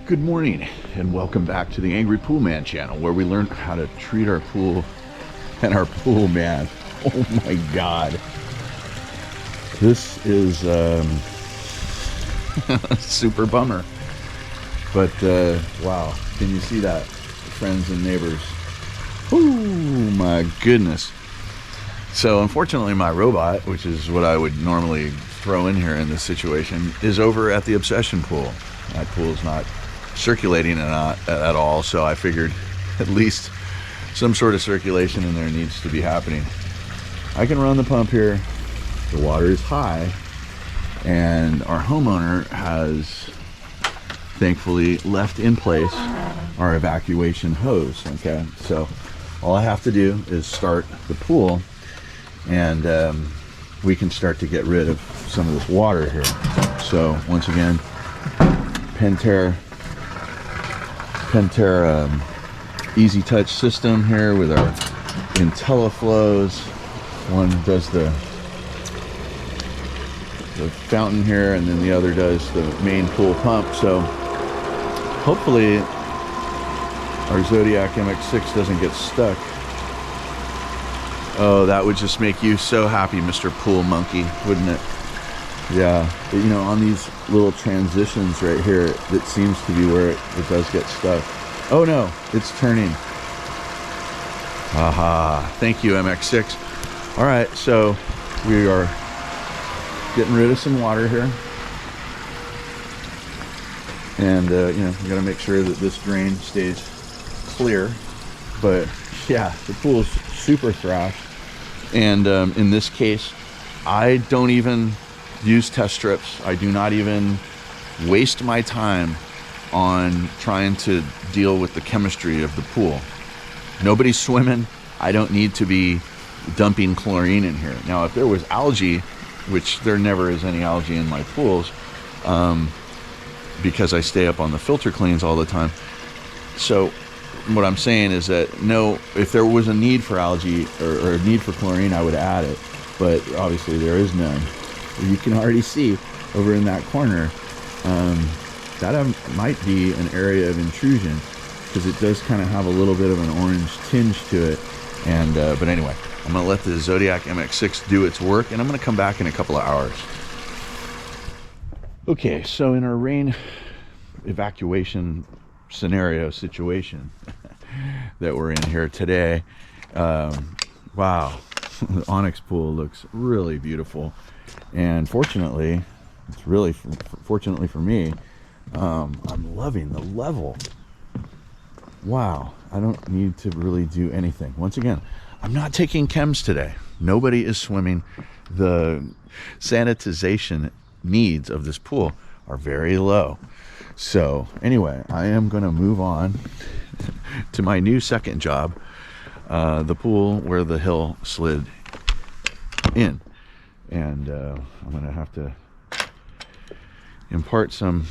Good morning and welcome back to the Angry Poolman channel, where we learn how to treat our pool and our pool man. Oh my god, this is super bummer, but wow, can you see that, friends and neighbors? Oh my goodness. So unfortunately my robot, which is what I would normally throw in here in this situation, is over at the Obsession pool. That pool is not circulating at all, so I figured at least some sort of circulation in there needs to be happening. I can run the pump here, the water is high, and our homeowner has thankfully left in place our evacuation hose. Okay, so all I have to do is start the pool and we can start to get rid of some of this water here. So once again, Pentair easy touch system here with our IntelliFlows. One does the fountain here, and then the other does the main pool pump. So hopefully our Zodiac MX6 doesn't get stuck. Oh, that would just make you so happy, Mr. Pool Monkey, wouldn't it? Yeah, but, you know, on these little transitions right here, it seems to be where it does get stuck. Oh no, it's turning. Aha, thank you, MX6. All right, so we are getting rid of some water here. And, you know, we gotta make sure that this drain stays clear. But yeah, the pool is super thrashed. And in this case, I don't even use test strips. I do not even waste my time on trying to deal with the chemistry of the pool. Nobody's swimming. I don't need to be dumping chlorine in here. Now, if there was algae, which there never is any algae in my pools, because I stay up on the filter cleans all the time. So what I'm saying is that no, if there was a need for algae or a need for chlorine, I would add it, but obviously there is none. You can already see over in that corner that might be an area of intrusion, because it does kind of have a little bit of an orange tinge to it. And but anyway, I'm gonna let the Zodiac MX6 do its work, and I'm gonna come back in a couple of hours. Okay, so in our rain evacuation situation that we're in here today, wow, the Onyx pool looks really beautiful. And fortunately, it's really fortunately for me, I'm loving the level. Wow, I don't need to really do anything. Once again, I'm not taking chems today. Nobody is swimming. The sanitization needs of this pool are very low. So anyway, I am going to move on to my new second job, the pool where the hill slid in. And I'm gonna have to impart some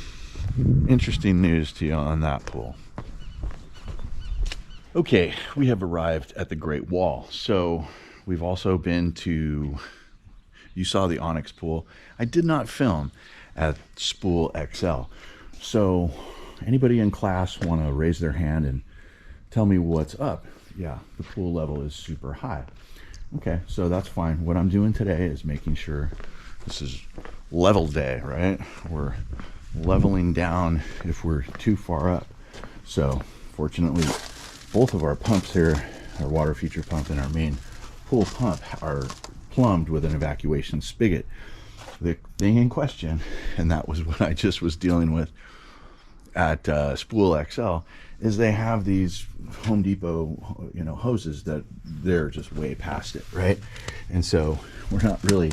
interesting news to you on that pool. Okay, we have arrived at the Great Wall. So we've also been to, you saw the Onyx pool. I did not film at Spool XL. So anybody in class want to raise their hand and tell me what's up? Yeah, the pool level is super high. Okay, so that's fine. What I'm doing today is making sure this is level day, right? We're leveling down if we're too far up. So fortunately, both of our pumps here, our water feature pump and our main pool pump, are plumbed with an evacuation spigot. The thing in question, and that was what I just was dealing with at Spool XL, is they have these Home Depot, you know, hoses that they're just way past it, right? And so we're not really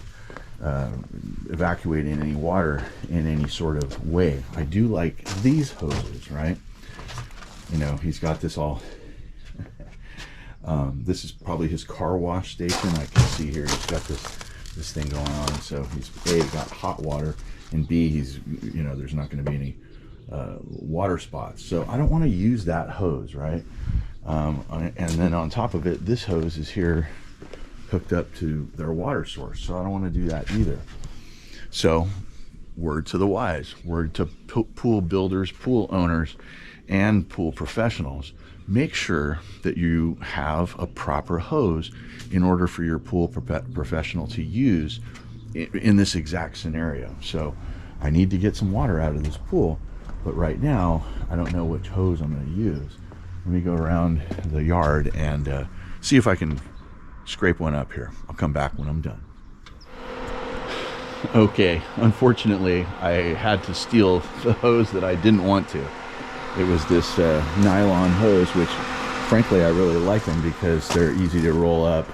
evacuating any water in any sort of way. I do like these hoses, right? You know, he's got this all this is probably his car wash station. I can see here he's got this thing going on. So he's A, got hot water, and B, he's, you know, there's not going to be any water spots. So I don't want to use that hose, right? And then on top of it, this hose is here hooked up to their water source, so I don't want to do that either. So word to the wise, word to pool builders, pool owners, and pool professionals. Make sure that you have a proper hose in order for your pool professional to use in this exact scenario. So I need to get some water out of this pool, but right now I don't know which hose I'm going to use. Let me go around the yard and see if I can scrape one up here. I'll come back when I'm done. Okay, unfortunately I had to steal the hose that I didn't want to. It was this nylon hose, which frankly I really like them because they're easy to roll up.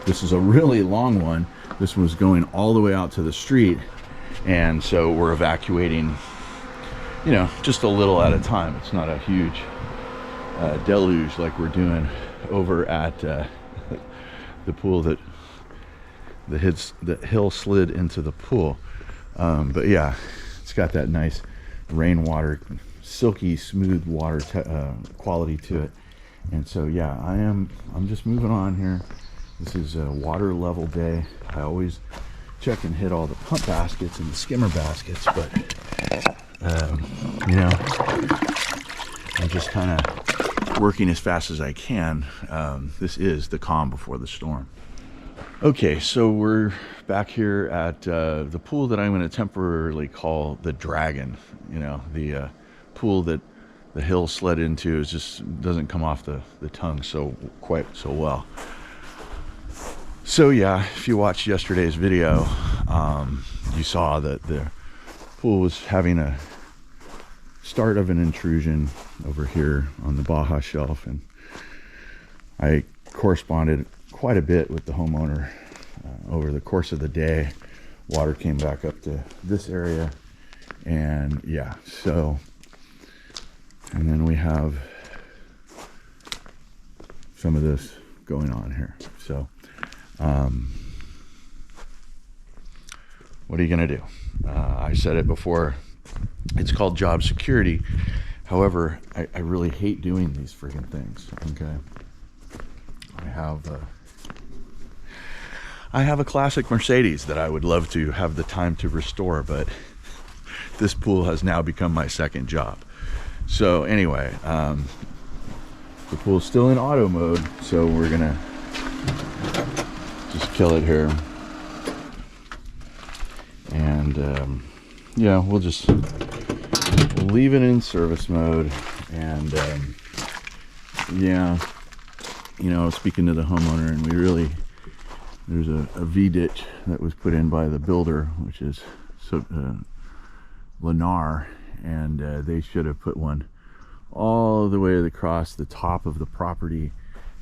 This is a really long one. This was going all the way out to the street, and so we're evacuating, you know, just a little at a time. It's not a huge deluge like we're doing over at the pool that the hill slid into the pool. But yeah, it's got that nice rainwater, silky smooth water quality to it. And so yeah, I'm just moving on here. This is a water level day. I always check and hit all the pump baskets and the skimmer baskets, but you know, I'm just kind of working as fast as I can. This is the calm before the storm. Okay, so we're back here at the pool that I'm going to temporarily call the Dragon. You know, the pool that the hill slid into is just doesn't come off the tongue quite so well. So yeah, if you watched yesterday's video, you saw that the pool was having a start of an intrusion over here on the Baja Shelf, and I corresponded quite a bit with the homeowner over the course of the day. Water came back up to this area, and yeah, so, and then we have some of this going on here. So what are you gonna do? I said it before, it's called job security. However, I really hate doing these freaking things. Okay, I have a classic Mercedes that I would love to have the time to restore, but this pool has now become my second job. So anyway, the pool's still in auto mode, so we're gonna just kill it here. And yeah, we'll leave it in service mode. And yeah, you know, speaking to the homeowner, and there's a V-ditch that was put in by the builder, which is Lennar, and they should have put one all the way across the top of the property,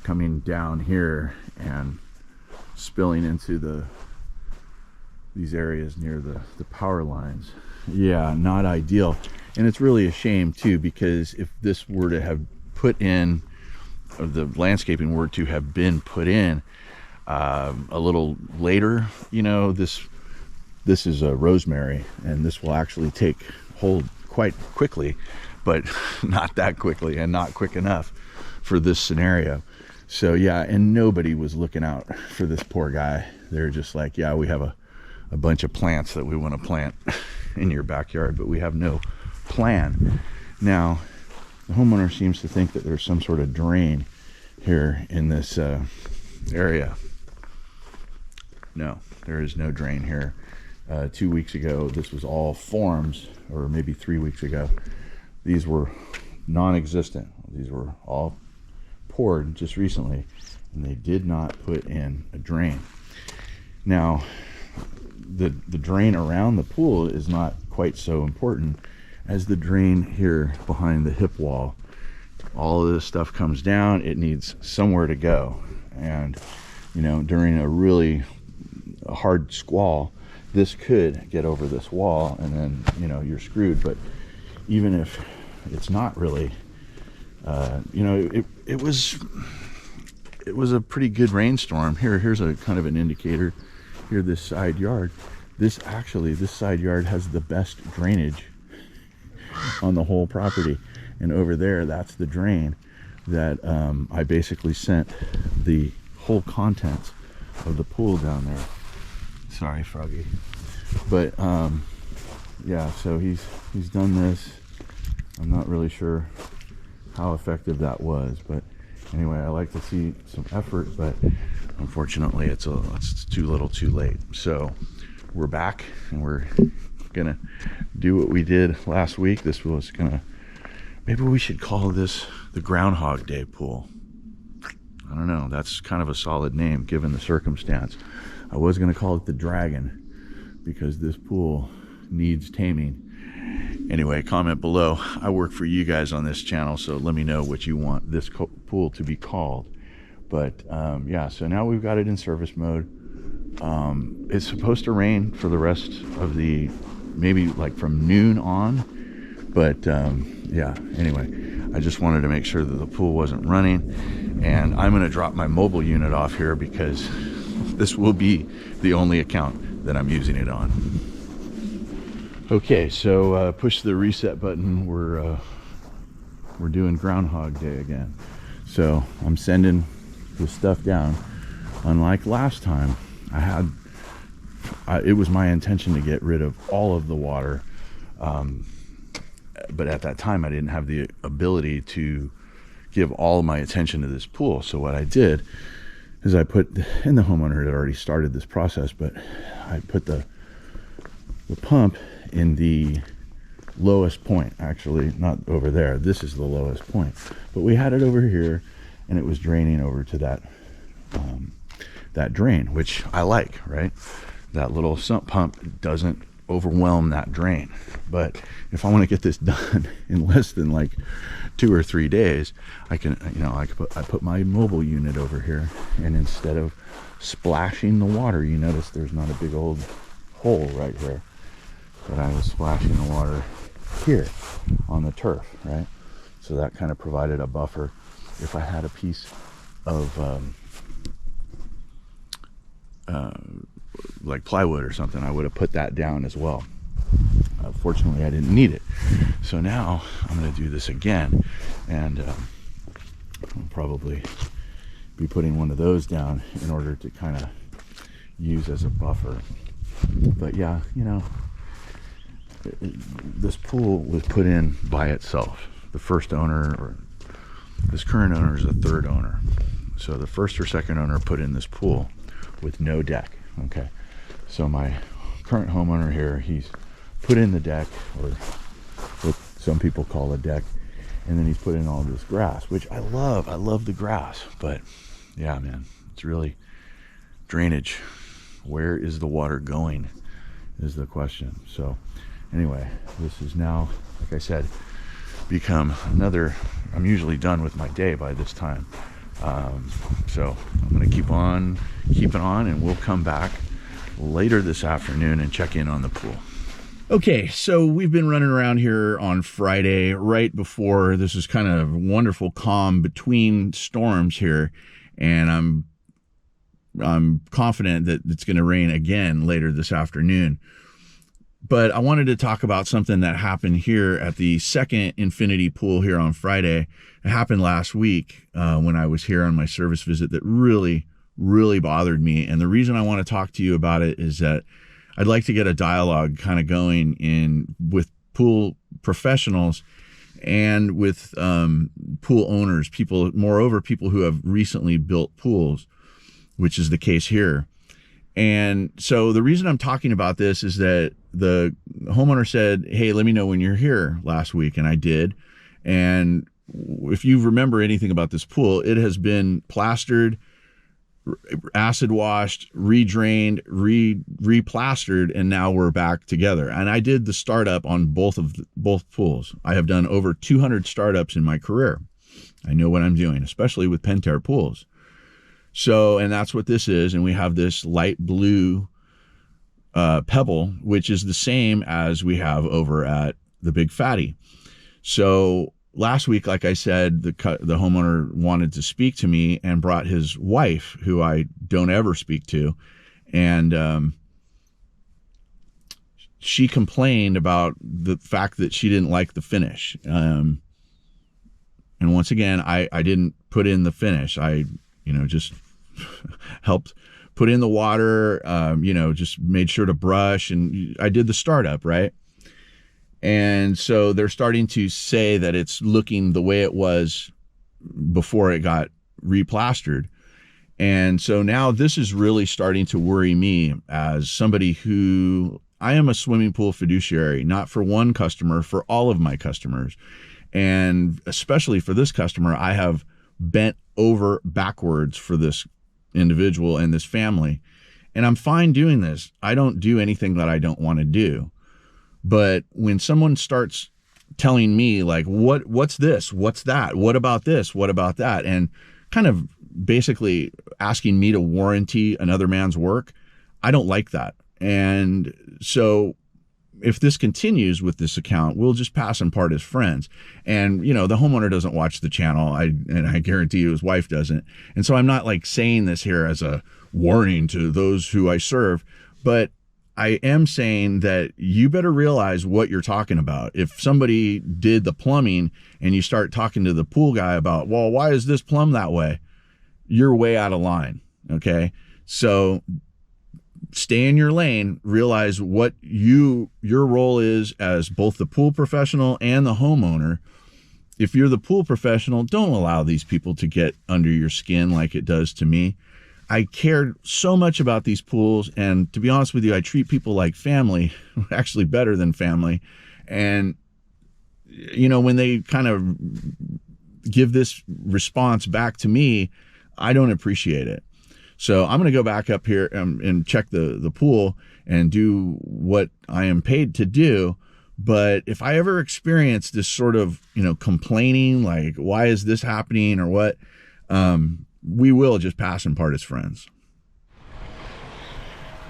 coming down here and spilling into these areas near the power lines. Yeah, not ideal. And it's really a shame too, because if this were to have put in, or the landscaping were to have been put in a little later, you know, this is a rosemary, and this will actually take hold quite quickly, but not that quickly, and not quick enough for this scenario. So yeah, and nobody was looking out for this poor guy. They're just like, yeah, we have a bunch of plants that we want to plant in your backyard, but we have no plan. Now, the homeowner seems to think that there's some sort of drain here in this area. No, there is no drain here. 2 weeks ago, this was all forms, or maybe 3 weeks ago. These were non-existent. These were all poured just recently, and they did not put in a drain. Now, the drain around the pool is not quite so important as the drain here behind the hip wall. All of this stuff comes down, it needs somewhere to go. And, you know, during a really hard squall, this could get over this wall, and then, you know, you're screwed. But even if it's not really, you know, it was a pretty good rainstorm. Here's a kind of an indicator. Here, this side yard, this side yard has the best drainage on the whole property. And over there, that's the drain that I basically sent the whole contents of the pool down there. Sorry, Froggy. But yeah, so he's done this. I'm not really sure how effective that was, but anyway, I like to see some effort, but unfortunately it's too little too late. So we're back and we're gonna do what we did last week. This was gonna, maybe we should call this the Groundhog Day pool. I don't know, that's kind of a solid name given the circumstance. I was gonna call it the Dragon because this pool needs taming. Anyway, comment below. I work for you guys on this channel, so let me know what you want this pool to be called. But yeah, so now we've got it in service mode. It's supposed to rain for the rest of the, maybe like from noon on, but yeah, anyway, I just wanted to make sure that the pool wasn't running, and I'm going to drop my mobile unit off here because this will be the only account that I'm using it on. Okay, so push the reset button. We're doing Groundhog Day again. So I'm sending the stuff down. Unlike last time, it was my intention to get rid of all of the water, but at that time I didn't have the ability to give all of my attention to this pool. So what I did is I put, and the homeowner had already started this process, but I put the pump in the lowest point. Actually, not over there, this is the lowest point, but we had it over here and it was draining over to that that drain, which I like, right? That little sump pump doesn't overwhelm that drain. But if I want to get this done in less than like 2 or 3 days, I can, you know, I put my mobile unit over here, and instead of splashing the water, you notice there's not a big old hole right here, but I was splashing the water here on the turf, right? So that kind of provided a buffer. If I had a piece of like plywood or something, I would have put that down as well. Fortunately, I didn't need it. So now I'm going to do this again, and I'll probably be putting one of those down in order to kind of use as a buffer. But yeah, you know, this pool was put in by itself. The first owner, or this current owner, is the third owner. So the first or second owner put in this pool with no deck. Okay, so my current homeowner here, he's put in the deck, or what some people call a deck, and then he's put in all this grass, which I love the grass, but yeah, man, it's really drainage. Where is the water going is the question. So anyway, this is now, like I said, become another, I'm usually done with my day by this time. So I'm going to keep on keeping on, and we'll come back later this afternoon and check in on the pool. Okay, so we've been running around here on Friday right before this is kind of wonderful calm between storms here, and I'm confident that it's going to rain again later this afternoon. But I wanted to talk about something that happened here at the second Infinity pool here on Friday. It happened last week when I was here on my service visit, that really bothered me. And the reason I want to talk to you about it is that I'd like to get a dialogue kind of going in with pool professionals and with pool owners, people, moreover, people who have recently built pools, which is the case here. And so the reason I'm talking about this is that the homeowner said, hey, let me know when you're here last week. And I did. And if you remember anything about this pool, it has been plastered, acid washed, re-drained, replastered, and now we're back together. And I did the startup on both pools. I have done over 200 startups in my career. I know what I'm doing, especially with Pentair pools. So, and that's what this is. And we have this light blue pebble, which is the same as we have over at the Big Fatty. So last week, like I said, the homeowner wanted to speak to me and brought his wife, who I don't ever speak to. And she complained about the fact that she didn't like the finish. And once again, I didn't put in the finish. I, just helped put in the water, just made sure to brush, and I did the startup, right? And so they're starting to say that it's looking the way it was before it got replastered. And so now this is really starting to worry me as somebody who, I am a swimming pool fiduciary, not for one customer, for all of my customers. And especially for this customer, I have bent over backwards for this individual and this family. And I'm fine doing this. I don't do anything that I don't want to do. But when someone starts telling me like, what's this? What's that? What about this? What about that? And kind of basically asking me to warranty another man's work, I don't like that. And so if this continues with this account, we'll just pass and part as friends. And, you know, the homeowner doesn't watch the channel. And I guarantee you his wife doesn't. And so I'm not like saying this here as a warning to those who I serve, but I am saying that you better realize what you're talking about. If somebody did the plumbing and you start talking to the pool guy about, well, why is this plumb that way? You're way out of line. Okay. So stay in your lane, realize what your role is as both the pool professional and the homeowner. If you're the pool professional, don't allow these people to get under your skin like it does to me. I care so much about these pools, and to be honest with you, I treat people like family, actually better than family. And, you know, when they kind of give this response back to me, I don't appreciate it. So I'm going to go back up here and check the pool and do what I am paid to do. But if I ever experience this sort of, you know, complaining, like, why is this happening or what, we will just pass and part as friends.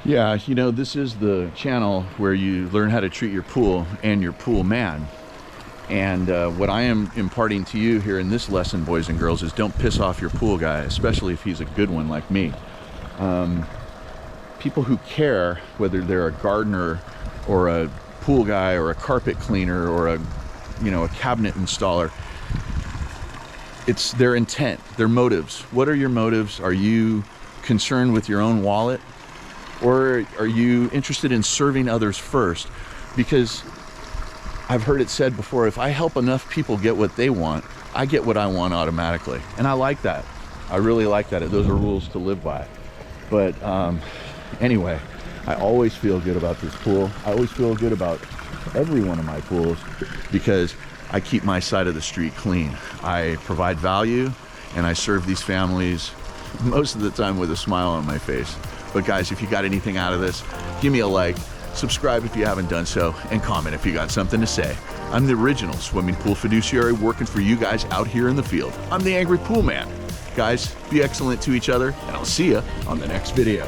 Yeah, you know, this is the channel where you learn how to treat your pool and your pool man. And what I am imparting to you here in this lesson, boys and girls, is don't piss off your pool guy, especially if he's a good one like me. People who care, whether they're a gardener or a pool guy or a carpet cleaner or a cabinet installer, it's their intent, their motives. What are your motives? Are you concerned with your own wallet? Or are you interested in serving others first? Because I've heard it said before, if I help enough people get what they want, I get what I want automatically. And I like that. I really like that. Those are rules to live by. But anyway, I always feel good about this pool. I always feel good about every one of my pools because I keep my side of the street clean. I provide value and I serve these families most of the time with a smile on my face. But guys, if you got anything out of this, give me a like, subscribe if you haven't done so, and comment if you got something to say. I'm the original swimming pool fiduciary working for you guys out here in the field. I'm the Angry Pool Man. Guys, be excellent to each other, and I'll see you on the next video.